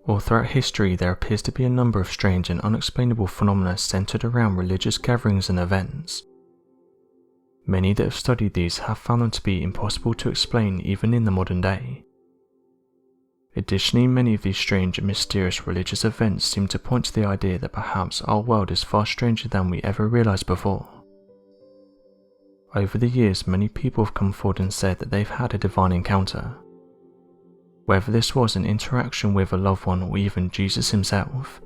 All throughout history there appears to be a number of strange and unexplainable phenomena centered around religious gatherings and events. Many that have studied these have found them to be impossible to explain even in the modern day. Additionally, many of these strange and mysterious religious events seem to point to the idea that perhaps our world is far stranger than we ever realized before. Over the years, many people have come forward and said that they've had a divine encounter. Whether this was an interaction with a loved one or even Jesus himself,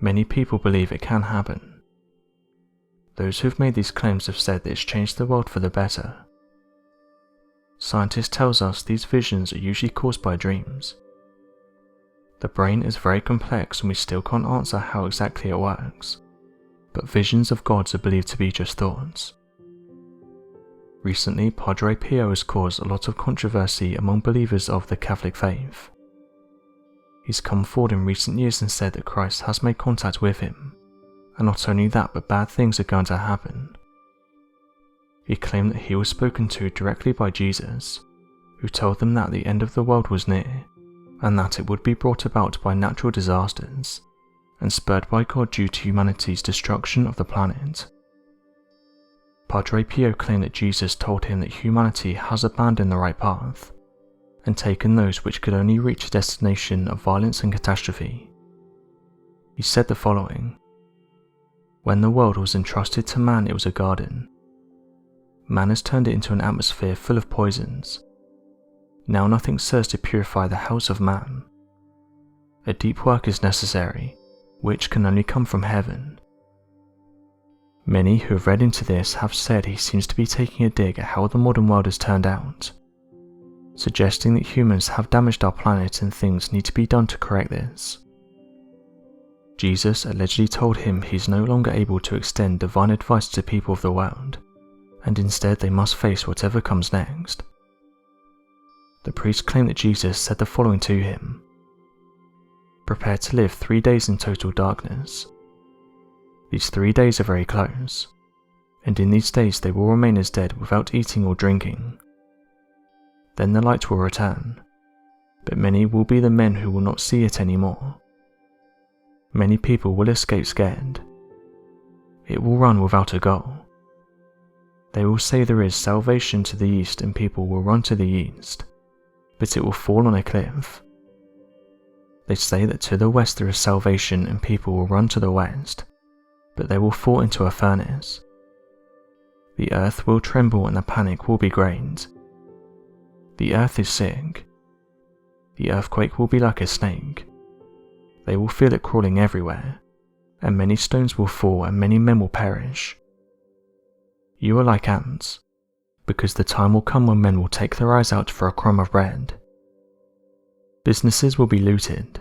many people believe it can happen. Those who have made these claims have said that it's changed the world for the better. Scientists tell us these visions are usually caused by dreams. The brain is very complex and we still can't answer how exactly it works, but visions of gods are believed to be just thoughts. Recently, Padre Pio has caused a lot of controversy among believers of the Catholic faith. He's come forward in recent years and said that Christ has made contact with him, and not only that, but bad things are going to happen. He claimed that he was spoken to directly by Jesus, who told them that the end of the world was near, and that it would be brought about by natural disasters, and spurred by God due to humanity's destruction of the planet. Padre Pio claimed that Jesus told him that humanity has abandoned the right path, and taken those which could only reach a destination of violence and catastrophe. He said the following: "When the world was entrusted to man, it was a garden. Man has turned it into an atmosphere full of poisons. Now nothing serves to purify the house of man. A deep work is necessary, which can only come from heaven." Many who have read into this have said he seems to be taking a dig at how the modern world has turned out, suggesting that humans have damaged our planet and things need to be done to correct this. Jesus allegedly told him he's no longer able to extend divine advice to people of the world, and instead they must face whatever comes next. The priest claimed that Jesus said the following to him: "Prepare to live 3 days in total darkness. These 3 days are very close, and in these days they will remain as dead without eating or drinking. Then the light will return, but many will be the men who will not see it anymore. Many people will escape scared. It will run without a goal. They will say there is salvation to the east and people will run to the east, but it will fall on a cliff. They say that to the west there is salvation and people will run to the west, but they will fall into a furnace. The earth will tremble and the panic will be great. The earth is sick. The earthquake will be like a snake. They will feel it crawling everywhere, and many stones will fall and many men will perish. You are like ants, because the time will come when men will take their eyes out for a crumb of bread. Businesses will be looted.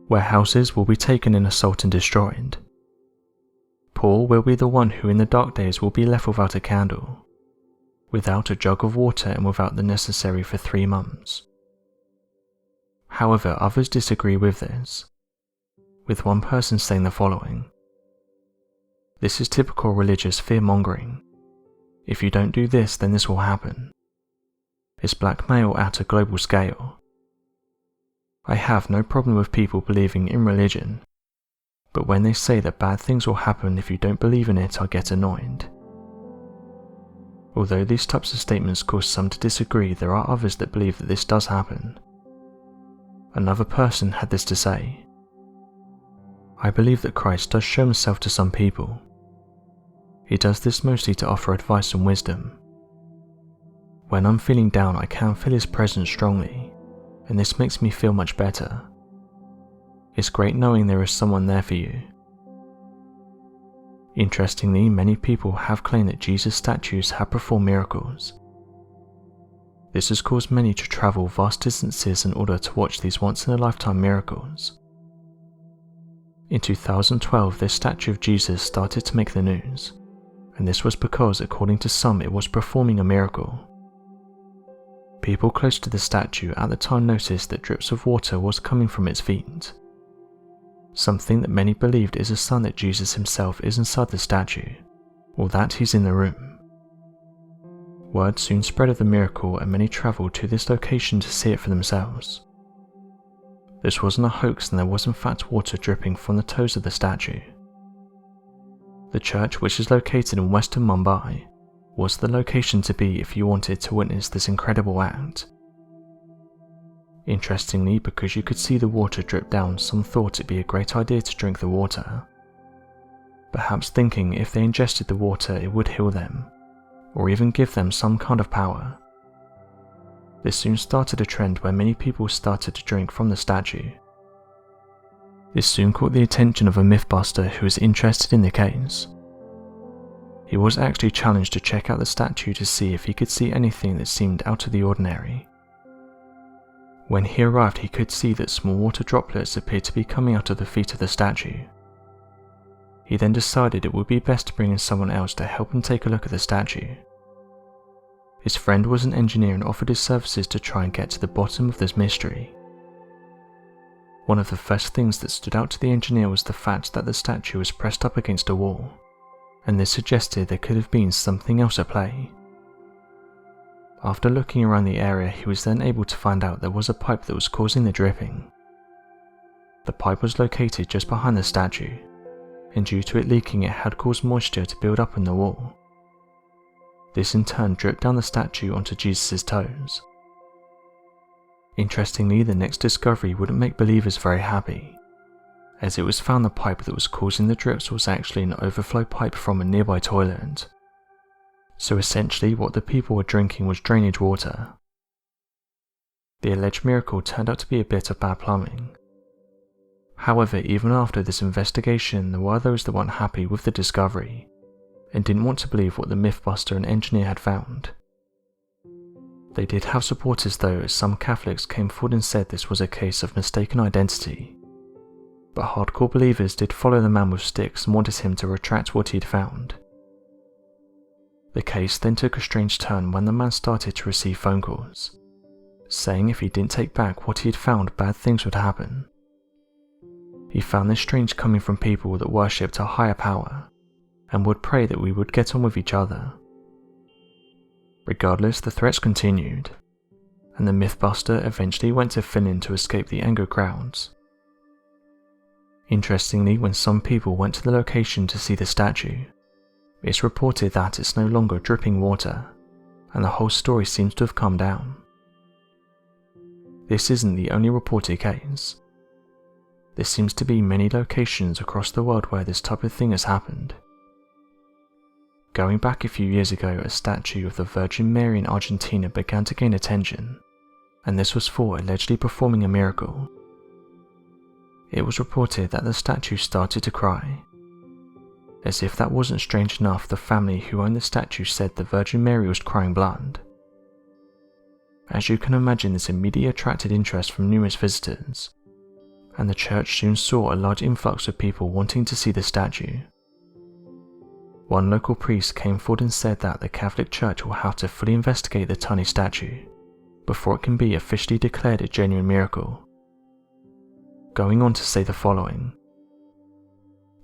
Warehouses will be taken in assault and destroyed. Poor will be the one who in the dark days will be left without a candle, without a jug of water and without the necessary for 3 months. However, others disagree with this, with one person saying the following: "This is typical religious fear-mongering. If you don't do this, then this will happen. It's blackmail at a global scale. I have no problem with people believing in religion, but when they say that bad things will happen if you don't believe in it, I get annoyed." Although these types of statements cause some to disagree, there are others that believe that this does happen. Another person had this to say: "I believe that Christ does show himself to some people. He does this mostly to offer advice and wisdom. When I'm feeling down, I can feel his presence strongly, and this makes me feel much better. It's great knowing there is someone there for you." Interestingly, many people have claimed that Jesus statues have performed miracles. This has caused many to travel vast distances in order to watch these once-in-a-lifetime miracles. In 2012, this statue of Jesus started to make the news, and this was because, according to some, it was performing a miracle. People close to the statue at the time noticed that drips of water was coming from its feet, something that many believed is a sign that Jesus himself is inside the statue, or that he's in the room. Word soon spread of the miracle and many travelled to this location to see it for themselves. this wasn't a hoax and there was in fact water dripping from the toes of the statue. The church, which is located in western Mumbai, was the location to be if you wanted to witness this incredible act. Interestingly, because you could see the water drip down, some thought it'd be a great idea to drink the water, perhaps thinking if they ingested the water it would heal them, or even give them some kind of power. This soon started a trend where many people started to drink from the statue. This soon caught the attention of a mythbuster who was interested in the case. He was actually challenged to check out the statue to see if he could see anything that seemed out of the ordinary. When he arrived, he could see that small water droplets appeared to be coming out of the feet of the statue. He then decided it would be best to bring in someone else to help him take a look at the statue. His friend was an engineer and offered his services to try and get to the bottom of this mystery. One of the first things that stood out to the engineer was the fact that the statue was pressed up against a wall, and this suggested there could have been something else at play. After looking around the area, he was then able to find out there was a pipe that was causing the dripping. The pipe was located just behind the statue, and due to it leaking it had caused moisture to build up in the wall. This in turn dripped down the statue onto Jesus' toes. Interestingly, the next discovery wouldn't make believers very happy, as it was found the pipe that was causing the drips was actually an overflow pipe from a nearby toilet. So essentially what the people were drinking was drainage water. The alleged miracle turned out to be a bit of bad plumbing. However, even after this investigation, there were those that weren't happy with the discovery, and didn't want to believe what the mythbuster and engineer had found. They did have supporters though, as some Catholics came forward and said this was a case of mistaken identity, but hardcore believers did follow the man with sticks and wanted him to retract what he'd found. The case then took a strange turn when the man started to receive phone calls, saying if he didn't take back what he had found, bad things would happen. He found this strange coming from people that worshipped a higher power, and would pray that we would get on with each other. Regardless, the threats continued, and the mythbuster eventually went to Finland to escape the angry crowds. Interestingly, when some people went to the location to see the statue, it's reported that it's no longer dripping water, and the whole story seems to have calmed down. This isn't the only reported case. There seems to be many locations across the world where this type of thing has happened. Going back a few years ago, a statue of the Virgin Mary in Argentina began to gain attention, and this was for allegedly performing a miracle. It was reported that the statue started to cry. As if that wasn't strange enough, the family who owned the statue said the Virgin Mary was crying blood. As you can imagine, this immediately attracted interest from numerous visitors, and the church soon saw a large influx of people wanting to see the statue. One local priest came forward and said that the Catholic Church will have to fully investigate the tiny statue before it can be officially declared a genuine miracle. Going on to say the following: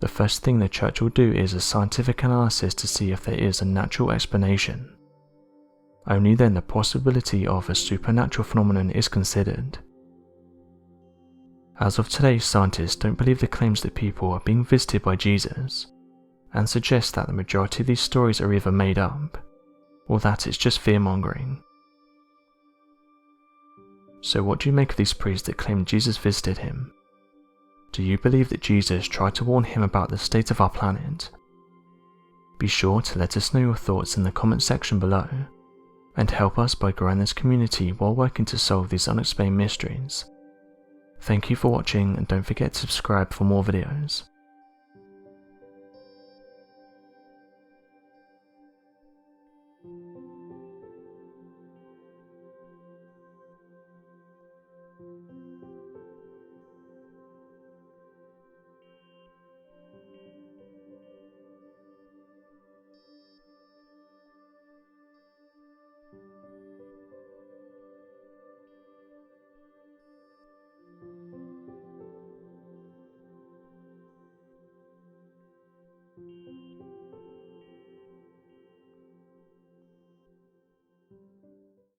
the first thing the church will do is a scientific analysis to see if there is a natural explanation. Only then the possibility of a supernatural phenomenon is considered. As of today, scientists don't believe the claims that people are being visited by Jesus, and suggest that the majority of these stories are either made up, or that it's just fear-mongering. So what do you make of these priests that claim Jesus visited him? Do you believe that Jesus tried to warn him about the state of our planet? Be sure to let us know your thoughts in the comment section below, and help us by growing this community while working to solve these unexplained mysteries. Thank you for watching, and don't forget to subscribe for more videos.